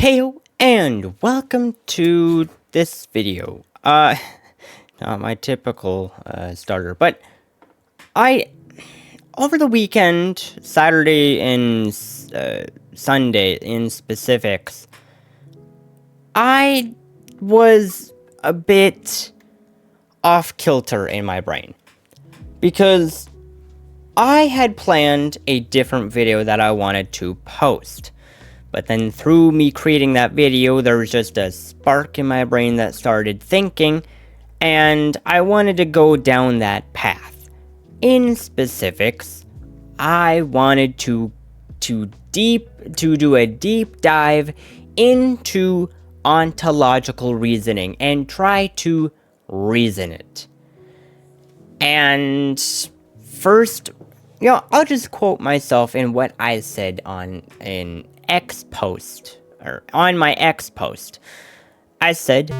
Heyo, and welcome to this video. Not my typical starter, but over the weekend, Saturday and Sunday in specifics, I was a bit off kilter in my brain because I had planned a different video that I wanted to post. But then through me creating that video, there was just a spark in my brain that started thinking, and I wanted to go down that path. In specifics, I wanted to do a deep dive into ontological reasoning and try to reason it. And first, I'll just quote myself in what I said on my X post. I said,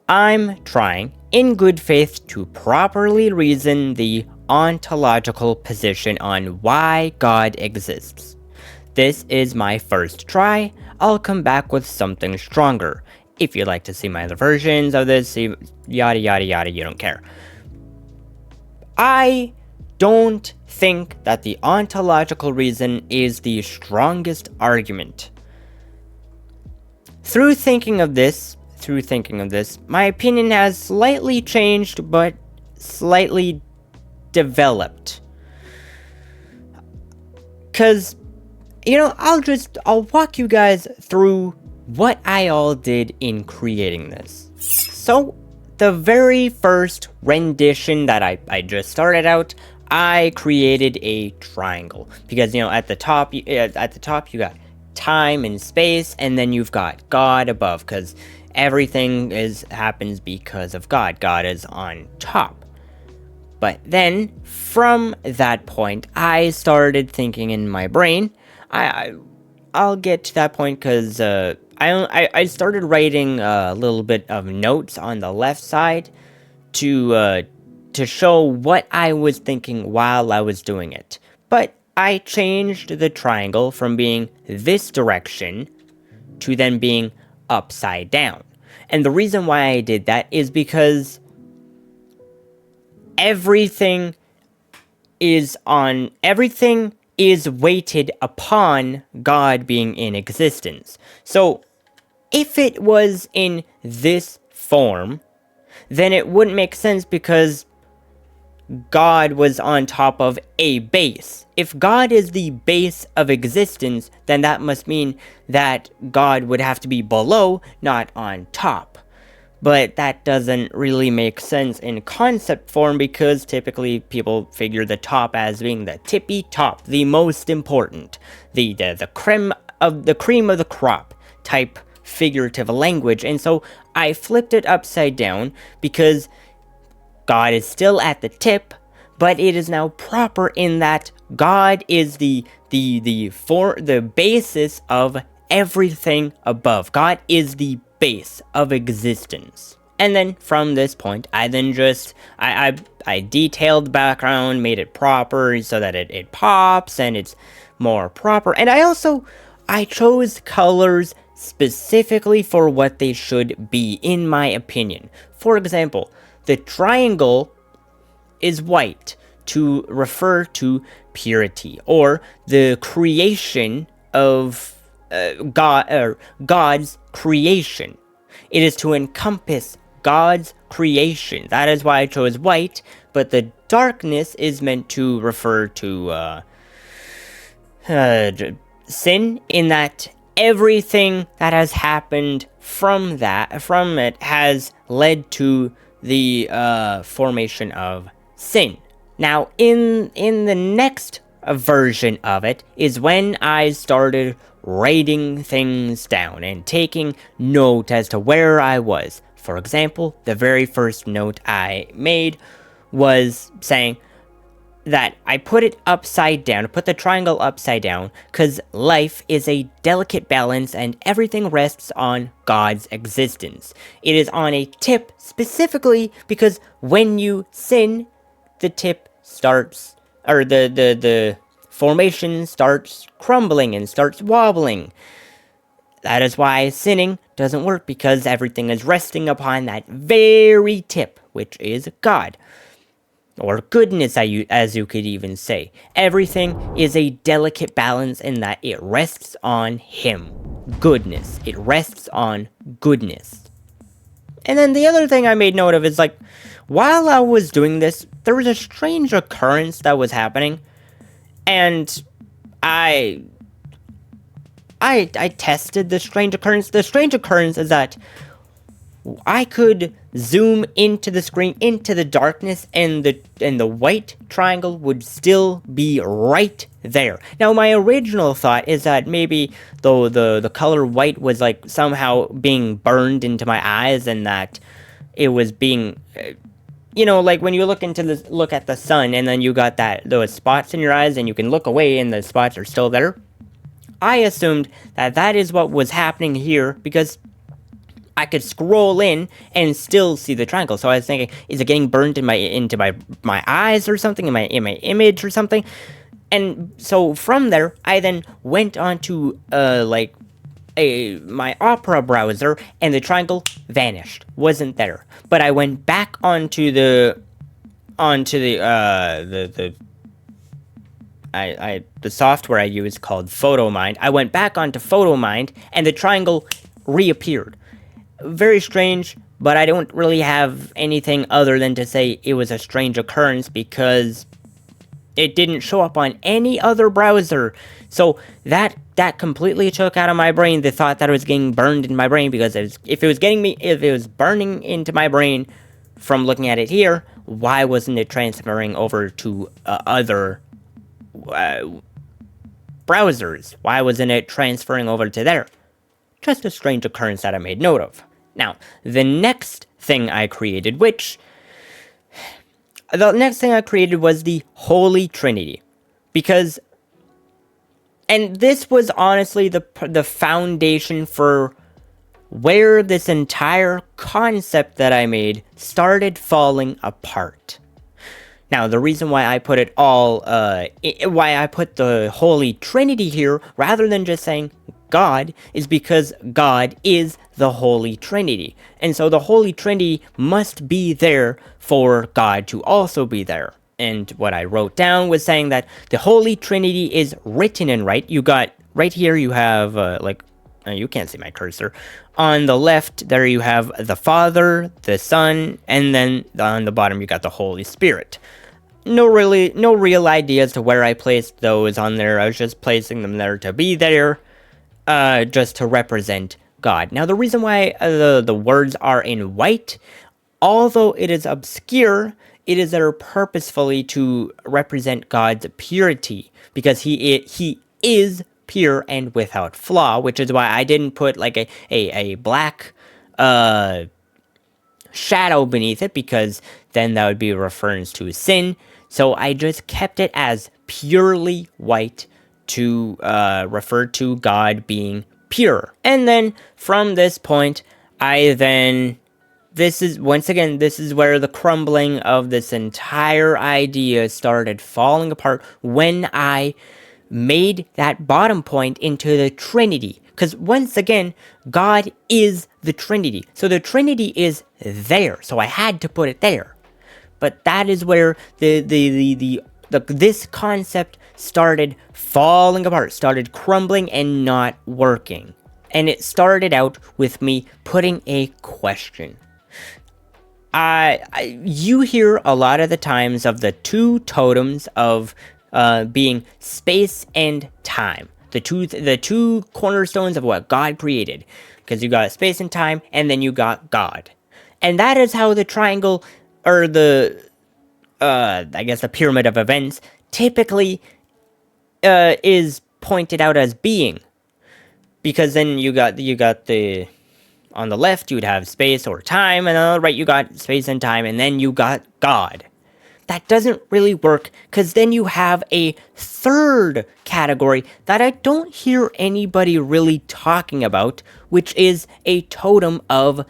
I'm trying, in good faith, to properly reason the ontological position on why God exists. This is my first try. I'll come back with something stronger. If you'd like to see my other versions of this, yada yada yada, you don't care. I don't think that the ontological reason is the strongest argument. Through thinking of this, my opinion has slightly changed, but slightly developed. Cause, I'll walk you guys through what I all did in creating this. So, the very first rendition that I just started out, I created a triangle because at the top you got time and space, and then you've got God above because everything happens because of God. God is on top. But then from that point, I started thinking in my brain. I'll get to that point because I started writing a little bit of notes on the left side to show what I was thinking while I was doing it. But I changed the triangle from being this direction to then being upside down. And the reason why I did that is because everything is weighted upon God being in existence. So if it was in this form, then it wouldn't make sense because God was on top of a base. If God is the base of existence, then that must mean that God would have to be below, not on top. But that doesn't really make sense in concept form because typically people figure the top as being the tippy top, the most important, the cream of the crop type figurative language. And so I flipped it upside down because God is still at the tip, but it is now proper in that God is the basis of everything above. God is the base of existence. And then from this point, I detailed the background, made it proper so that it pops and it's more proper. And I chose colors specifically for what they should be, in my opinion. For example, the triangle is white to refer to purity, or the creation of God's creation. It is to encompass God's creation. That is why I chose white, but the darkness is meant to refer to sin, in that everything that has happened from it has led to the formation of sin. Now, in the next version of it is when I started writing things down and taking note as to where I was. For example, the very first note I made was saying that I put it upside down, put the triangle upside down, because life is a delicate balance and everything rests on God's existence. It is on a tip specifically because when you sin, the tip starts, or the formation starts crumbling and starts wobbling. that is why sinning doesn't work, because everything is resting upon that very tip, which is God. Or goodness, as you could even say. Everything is a delicate balance in that it rests on Him. Goodness. It rests on goodness. And then the other thing I made note of is, like, while I was doing this, there was a strange occurrence that was happening. And I tested the strange occurrence. The strange occurrence is that I could zoom into the screen, into the darkness, and the white triangle would still be right there. Now, my original thought is that maybe the color white was like somehow being burned into my eyes, and that it was being, like when you look at the sun, and then you got those spots in your eyes, and you can look away, and the spots are still there. I assumed that is what was happening here, because I could scroll in and still see the triangle. So I was thinking, is it getting burned into my eyes or something, in my image or something? And so from there, I then went on to my Opera browser, and the triangle vanished, wasn't there. But I went back onto the software I use called PhotoMind. I went back onto PhotoMind, and the triangle reappeared. Very strange, but I don't really have anything other than to say it was a strange occurrence, because it didn't show up on any other browser. So that completely took out of my brain the thought that it was getting burned in my brain, because if it was burning into my brain from looking at it here, why wasn't it transferring over to other browsers? Why wasn't it transferring over to there? Just a strange occurrence that I made note of. Now, the next thing I created was the Holy Trinity. And this was honestly the foundation for where this entire concept that I made started falling apart. Now, the reason why I put why I put the Holy Trinity here, rather than just saying God, is because God is the Holy Trinity. And so the Holy Trinity must be there for God to also be there. And what I wrote down was saying that the Holy Trinity is written in right. You got, right here you have, you can't see my cursor. On the left, there you have the Father, the Son, and then on the bottom you got the Holy Spirit. No real idea as to where I placed those on there. I was just placing them there to be there. Just to represent God. Now, the reason why the words are in white, although it is obscure, it is there purposefully to represent God's purity, because he is pure and without flaw, which is why I didn't put like a black shadow beneath it, because then that would be a reference to sin. So I just kept it as purely white, to refer to God being pure. And then from this point, this is where the crumbling of this entire idea started falling apart, when I made that bottom point into the Trinity. Because once again, God is the Trinity. So the Trinity is there. So I had to put it there. But that is where this concept started falling apart, started crumbling and not working. And it started out with me putting a question. You hear a lot of the times of the two totems of being space and time. The two cornerstones of what God created. Because you got space and time, and then you got God. And that is how the triangle, or the pyramid of events, typically is pointed out as being. Because then you got on the left you would have space or time, and on the right you got space and time, and then you got God. That doesn't really work, because then you have a third category that I don't hear anybody really talking about, which is a totem of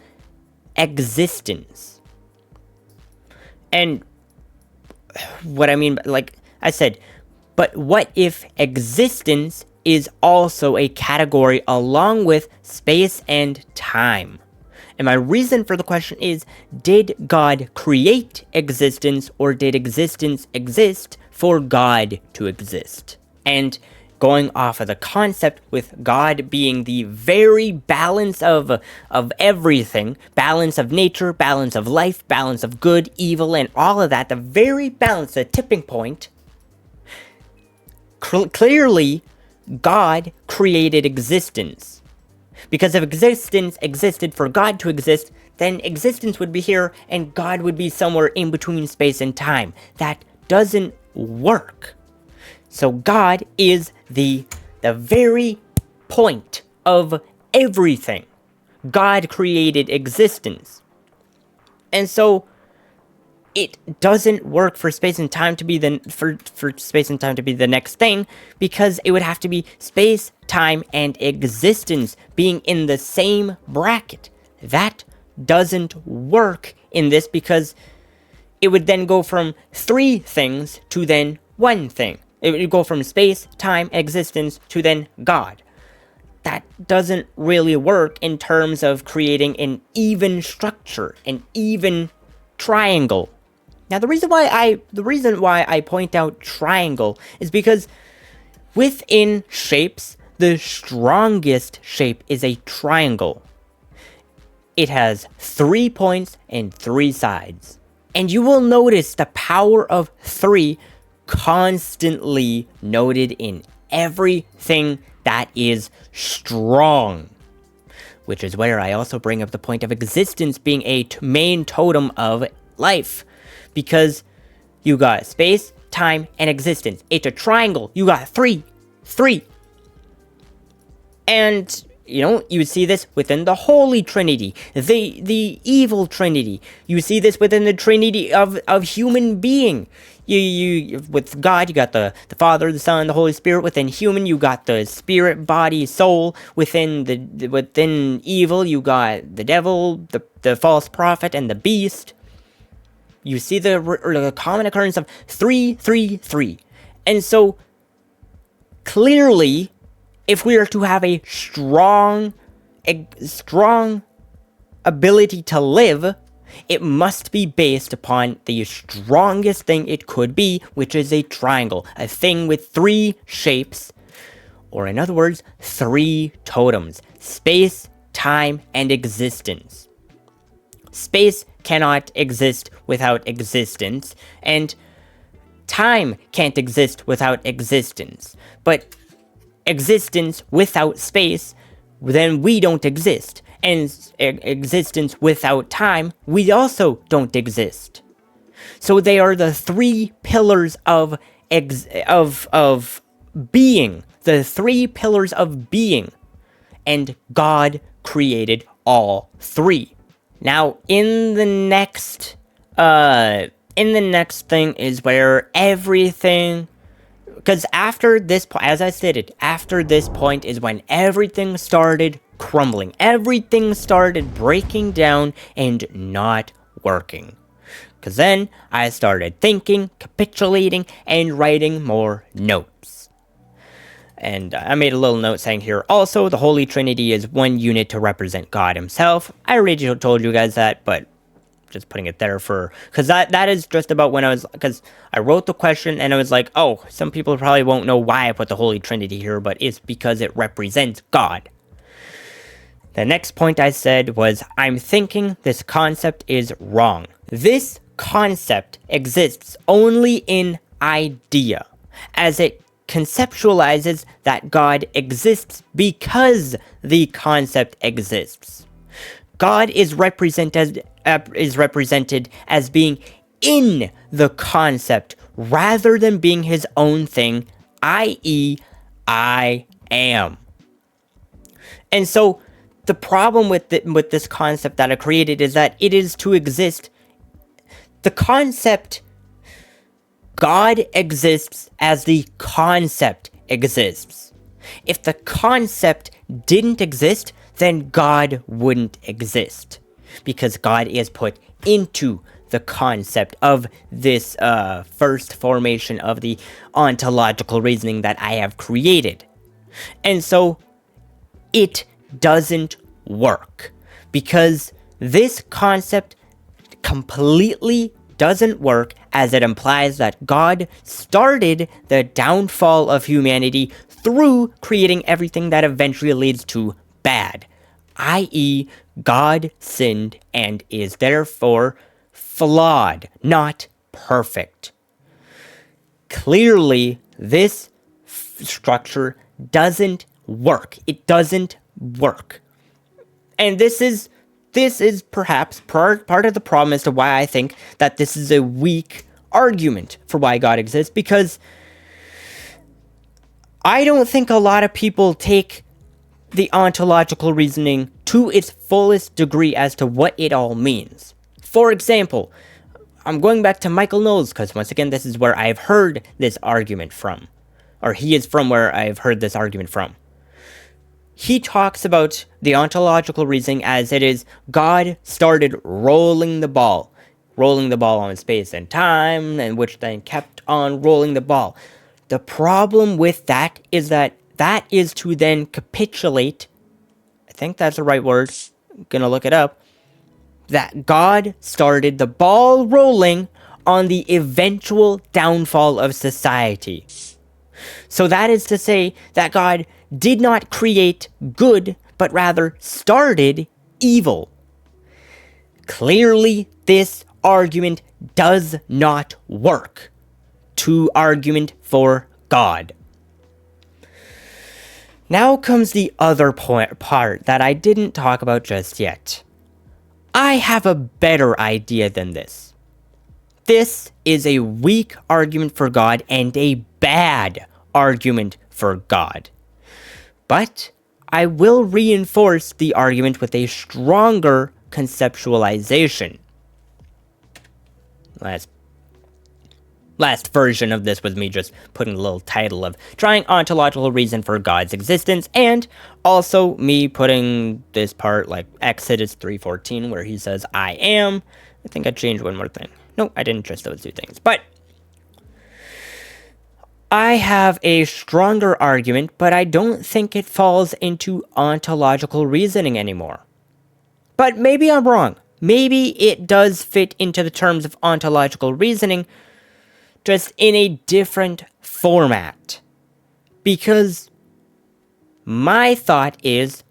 existence. And what I mean, like I said, but what if existence is also a category along with space and time. And my reason for the question is, did God create existence, or did existence exist for God to exist? And going off of the concept with God being the very balance of everything, balance of nature, balance of life, balance of good, evil, and all of that, the very balance, the tipping point, clearly God created existence. Because if existence existed for God to exist, then existence would be here and God would be somewhere in between space and time. That doesn't work. So God is the very point of everything. God created existence. And so it doesn't work for space and time to be for space and time to be the next thing, because it would have to be space, time, and existence being in the same bracket. That doesn't work in this, because it would then go from 3 things to then 1 thing. It would go from space, time, existence to then God. That doesn't really work in terms of creating an even structure, an even triangle. Now, the reason why I point out triangle is because within shapes, the strongest shape is a triangle. It has 3 points and 3 sides. And you will notice the power of 3 constantly noted in everything that is strong. Which is where I also bring up the point of existence being a main totem of life. Because you got space, time, and existence. It's a triangle. You got 3. And, you see this within the Holy Trinity, the evil Trinity. You see this within the Trinity of human being. You with God, you got the Father, the Son, the Holy Spirit. Within human, you got the spirit, body, soul. Within evil, you got the devil, the false prophet, and the beast. You see the common occurrence of 3, 3, 3. And so, clearly, if we are to have a strong ability to live, it must be based upon the strongest thing it could be, which is a triangle. A thing with 3 shapes, or in other words, 3 totems. Space, time, and existence. Space cannot exist without existence, and time can't exist without existence. But existence without space, then we don't exist. And existence without time, we also don't exist. So they are the 3 pillars of being. The 3 pillars of being. And God created all 3. Now, in the next thing is where everything, because after this point, as I stated, after this point is when everything started crumbling. Everything started breaking down and not working. Because then I started thinking, capitulating, and writing more notes. And I made a little note saying here, also, the Holy Trinity is 1 unit to represent God himself. I already told you guys that, but just putting it there because that is just about when because I wrote the question and I was like, oh, some people probably won't know why I put the Holy Trinity here, but it's because it represents God. The next point I said was, I'm thinking this concept is wrong. This concept exists only in idea, as it conceptualizes that God exists because the concept exists. God is represented as being in the concept rather than being his own thing, i.e., I am. And so the problem with this concept that I created is that it is to exist. The concept God exists as the concept exists. If the concept didn't exist, then God wouldn't exist. Because God is put into the concept of this first formation of the ontological reasoning that I have created. And so it doesn't work because this concept completely doesn't work, as it implies that God started the downfall of humanity through creating everything that eventually leads to bad, i.e., God sinned and is therefore flawed, not perfect. Clearly, this structure doesn't work. It doesn't work. And this is perhaps part of the problem as to why I think that this is a weak argument for why God exists, because I don't think a lot of people take the ontological reasoning to its fullest degree as to what it all means. For example, I'm going back to Michael Knowles, because once again, this is where I've heard this argument from. Or he is from where I've heard this argument from. He talks about the ontological reasoning as it is God started rolling the ball on space and time, and which then kept on rolling the ball. The problem with that is that is to then capitulate, I think that's the right word, I'm gonna look it up, that God started the ball rolling on the eventual downfall of society. So that is to say that God did not create good, but rather started evil. Clearly, this argument does not work to argument for God. Now comes the other part that I didn't talk about just yet. I have a better idea than this. This is a weak argument for God and a bad argument for God. But I will reinforce the argument with a stronger conceptualization. Last version of this was me just putting a little title of trying ontological reason for God's existence, and also me putting this part like Exodus 3:14 where he says, I am. I think I changed one more thing. No, I didn't just those two things. But I have a stronger argument, but I don't think it falls into ontological reasoning anymore. But maybe I'm wrong. Maybe it does fit into the terms of ontological reasoning, just in a different format. Because my thought is,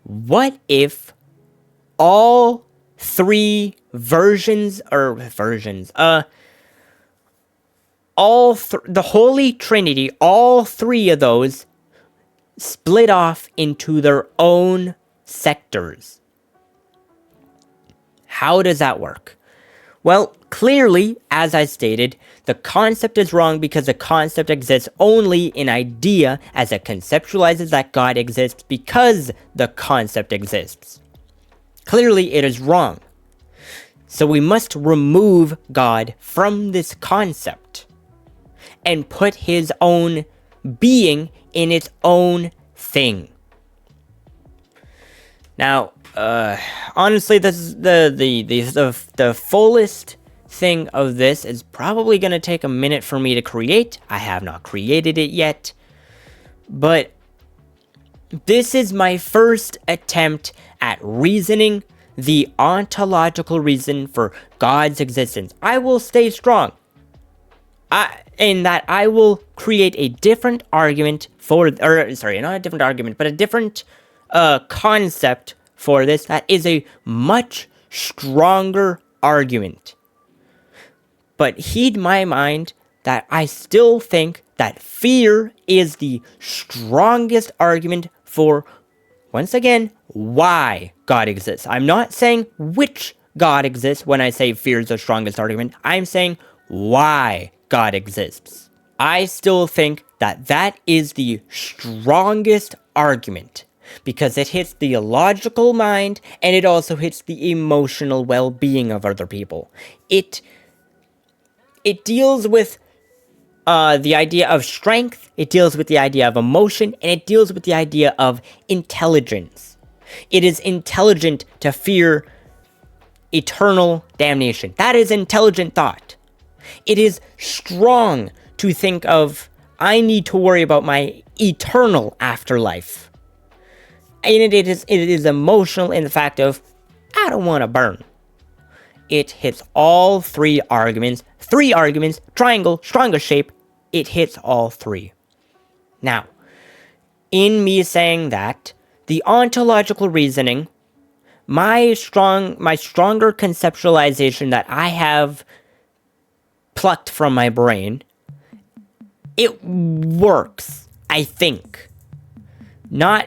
what if all three the Holy Trinity, all three of those split off into their own sectors? How does that work? Well, clearly, as I stated, the concept is wrong because the concept exists only in idea, as it conceptualizes that God exists because the concept exists. Clearly, it is wrong. So we must remove God from this concept and put his own being in its own thing. Now, honestly, this is the fullest thing of this is probably going to take a minute for me to create. I have not created it yet, but this is my first attempt at reasoning the ontological reason for God's existence. I will stay strong. In that I will create a different argument not a different argument, but a different concept for this that is a much stronger argument. But heed my mind that I still think that fear is the strongest argument for, once again, why God exists. I'm not saying which God exists when I say fear is the strongest argument. I'm saying why God exists. I still think that that is the strongest argument because it hits the logical mind and it also hits the emotional well-being of other people. It deals with the idea of strength, it deals with the idea of emotion, and it deals with the idea of intelligence. It is intelligent to fear eternal damnation. That is intelligent thought. It is strong to think of, I need to worry about my eternal afterlife. And it is emotional in the fact of, I don't want to burn. It hits all three arguments, triangle, strongest shape, it hits all three. Now, in me saying that, the ontological reasoning, my stronger conceptualization that I have plucked from my brain, it works, I think.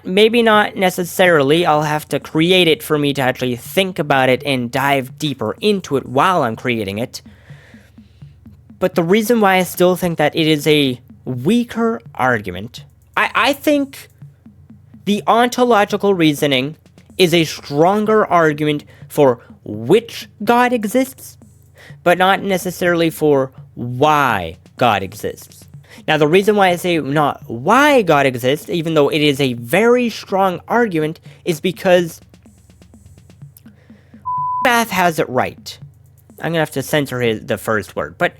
Maybe not necessarily, I'll have to create it for me to actually think about it and dive deeper into it while I'm creating it. But the reason why I still think that it is a weaker argument, I think the ontological reasoning is a stronger argument for which God exists, but not necessarily for why God exists. Now, the reason why I say not why God exists, even though it is a very strong argument, is because math has it right. I'm gonna have to censor the first word, but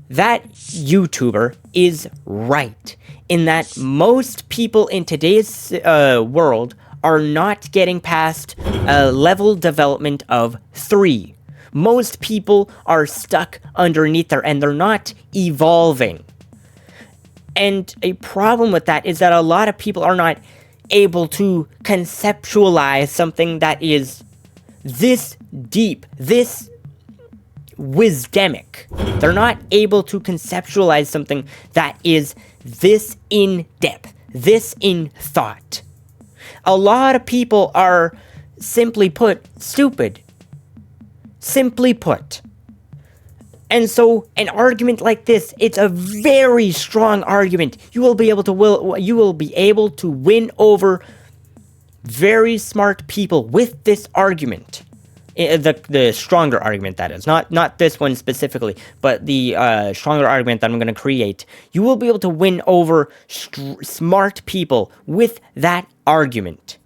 that YouTuber is right in that most people in today's world are not getting past a level development of 3. Most people are stuck underneath there and they're not evolving. And a problem with that is that a lot of people are not able to conceptualize something that is this deep, this wisdomic. They're not able to conceptualize something that is this in depth, this in thought. A lot of people are, simply put, stupid. Simply put. And so, an argument like this, it's a very strong argument. You will be able to win over very smart people with this argument. The stronger argument, that is. Not this one specifically, but the stronger argument that I'm going to create. You will be able to win over smart people with that argument.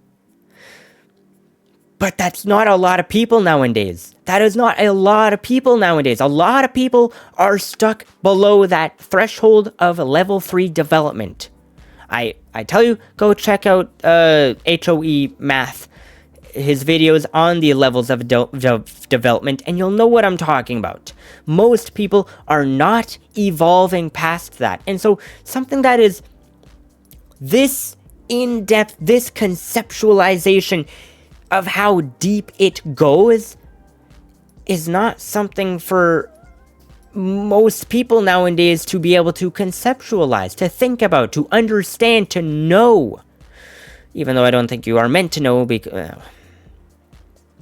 But that's not a lot of people nowadays. That is not a lot of people nowadays. A lot of people are stuck below that threshold of level 3 development. I tell you, go check out HOE Math, his videos on the levels of development, and you'll know what I'm talking about. Most people are not evolving past that. And so something that is this in-depth, this conceptualization of how deep it goes is not something for most people nowadays to be able to conceptualize, to think about, to understand, to know. Even though I don't think you are meant to know, because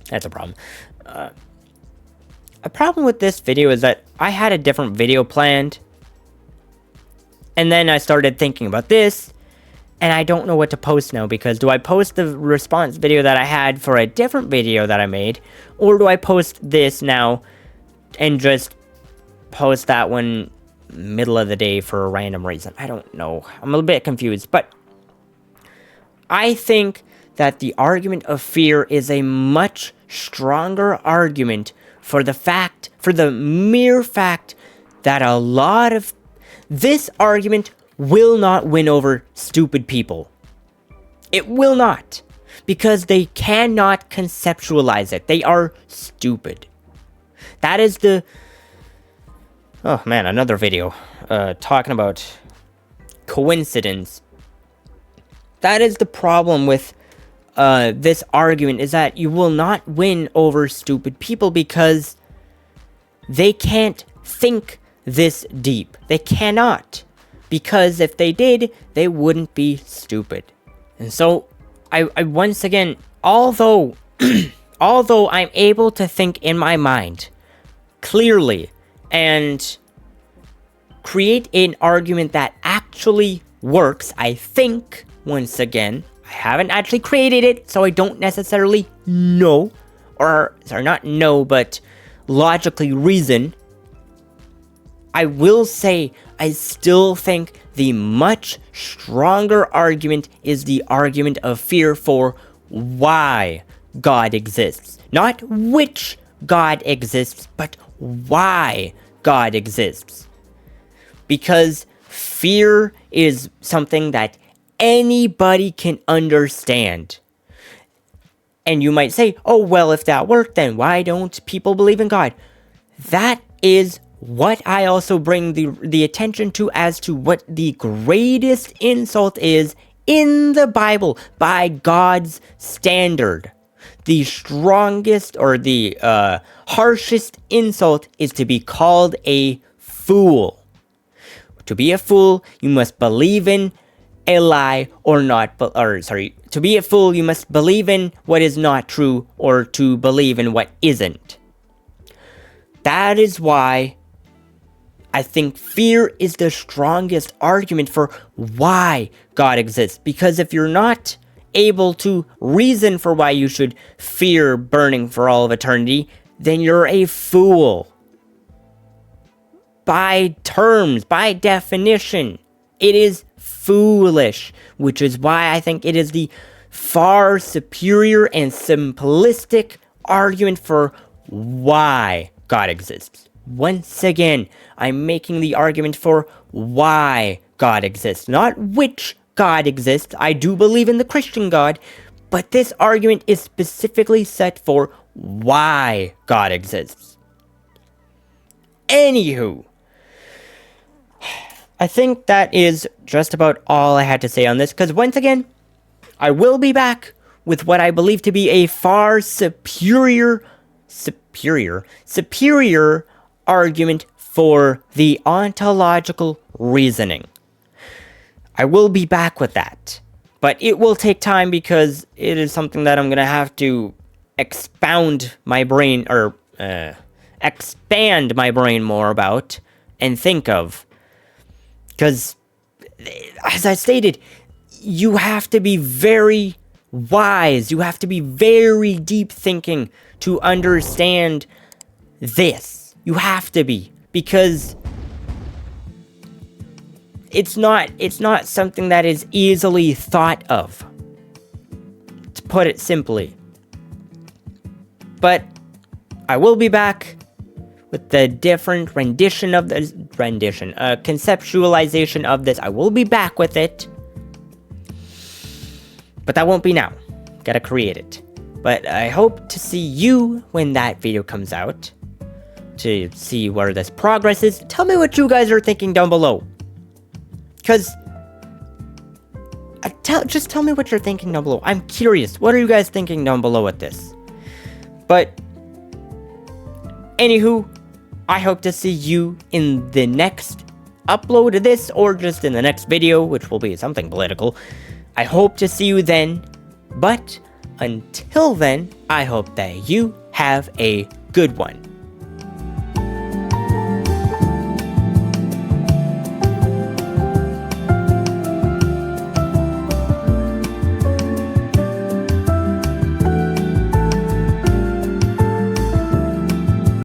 that's a problem. A problem with this video is that I had a different video planned, and then I started thinking about this, and I don't know what to post now, because do I post the response video that I had for a different video that I made, or do I post this now and just post that one middle of the day for a random reason? I don't know. I'm a little bit confused, but I think that the argument of fear is a much stronger argument for the mere fact that a lot of this argument will not win over stupid people. It will not, because they cannot conceptualize it. They are stupid. That is the... Oh man, another video talking about coincidence. That is the problem with this argument, is that you will not win over stupid people because they can't think this deep. They cannot. Because if they did, they wouldn't be stupid. And so, I once again, although I'm able to think in my mind clearly and create an argument that actually works, I think, once again, I haven't actually created it, so I don't necessarily know, or, sorry, not know, but logically reason. I will say, I still think the much stronger argument is the argument of fear for why God exists. Not which God exists, but why God exists. Because fear is something that anybody can understand. And you might say, oh, well, if that worked, then why don't people believe in God? That is what I also bring the attention to as to what the greatest insult is in the Bible by God's standard. The strongest or the harshest insult is to be called a fool. To be a fool, you must believe in a lie to be a fool, you must believe in what is not true or to believe in what isn't. That is why I think fear is the strongest argument for why God exists. Because if you're not able to reason for why you should fear burning for all of eternity, then you're a fool. By terms, by definition, it is foolish, which is why I think it is the far superior and simplistic argument for why God exists. Once again, I'm making the argument for why God exists, not which God exists. I do believe in the Christian God, but this argument is specifically set for why God exists. Anywho, I think that is just about all I had to say on this, because once again, I will be back with what I believe to be a far superior argument for the ontological reasoning. I will be back with that, but it will take time because it is something that I'm going to have to expand my brain more about and think of. Because, as I stated, you have to be very wise, you have to be very deep thinking to understand this. You have to be, because it's not something that is easily thought of, to put it simply. But I will be back with the different conceptualization of this. I will be back with it, but that won't be now. Gotta create it. But I hope to see you when that video comes out, to see where this progress is. Tell me what you guys are thinking down below. Because, just tell me what you're thinking down below. I'm curious. What are you guys thinking down below with this? But, anywho, I hope to see you in the next upload of this, or just in the next video, which will be something political. I hope to see you then, but until then, I hope that you have a good one.